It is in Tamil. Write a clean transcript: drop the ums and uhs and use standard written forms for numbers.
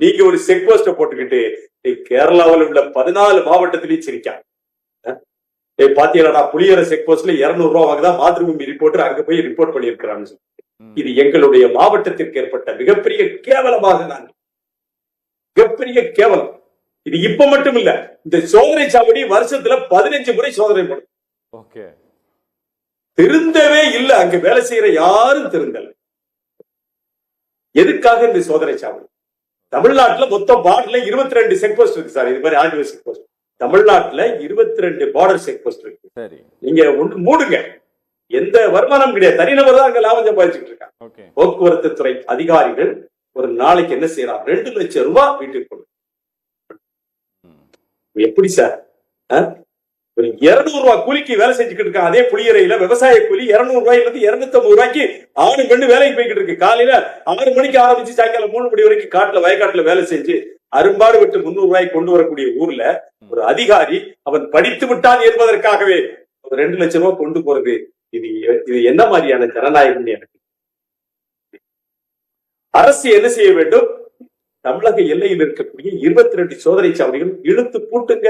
நீங்க ஒரு செக் போஸ்ட போட்டுக்கிட்டு கேரளாவில் உள்ள 14 மாவட்டத்திலையும் சிரிக்காங்க. பாத்தீங்களா புளியர செக் போஸ்ட்ல 200 ரூபாய் வாங்கதான் மாதృభூமி ரிப்போர்ட்டர் அங்க போய் ரிப்போர்ட் பண்ணியிருக்கிறான்னு. இது எங்களுடைய மாவட்டத்திற்கு ஏற்பட்ட மிகப்பெரிய கேவலமாக நாங்கள் மிகப்பெரிய கேவலம். இது இப்ப மட்டும் இல்ல, இந்த சோதனை சாவடி வருஷத்துல 15 முறை சோதனை பண்ணும். திருந்தவே இல்ல, அங்க வேலை செய்யற யாரும் திருந்தல. எதுக்காக இந்த சோதனை சாவடி? தமிழ்நாட்டுல மொத்தம் பார்டர்ல 22 செக் போஸ்ட் இருக்கு சார். இது மாதிரி ஆர்டிஓ செக் போஸ்ட் தமிழ்நாட்டுல 22 பார்டர் செக் போஸ்ட் இருக்கு. நீங்க ஒன்று மூடுங்க, எந்த வருமானம் கிடையாது, தனிநபர் தான் அங்க லாபம் சம்பாதிச்சுட்டு இருக்காங்க. போக்குவரத்து துறை அதிகாரிகள் ஒரு நாளைக்கு என்ன செய்யறாங்க? 2 லட்சம் ரூபாய் வீட்டுக்கு கொண்டு. எப்படி சார்? ஒரு 200 ரூபாய் கூலிக்கு வேலை செஞ்சுக்கிட்டு இருக்காங்க. அதே புளியரையில விவசாய கூலி 200 ரூபாயில இருந்து 250 ரூபாய்க்கு 6 மணி வேலைக்கு போய்கிட்டு இருக்கு. காலையில 6 மணிக்கு ஆரம்பிச்சு சாயங்காலம் 3 மணி வரைக்கும் காட்டுல வயக்காட்டுல வேலை செஞ்சு அரும்பாடு விட்டு 300 ரூபாய்க்கு கொண்டு வரக்கூடிய ஊர்ல ஒரு அதிகாரி அவன் படித்து விட்டான் என்பதற்காகவே 2 லட்சம் ரூபாய் கொண்டு போறது, இது என்ன மாதிரியான ஜனநாயகம்? எனக்கு அரசு என்ன செய்ய வேண்டும்? தமிழக எல்லையில் இருக்கக்கூடிய 22 சோதனை சாவடிகள் இழுத்து பூட்டுங்க.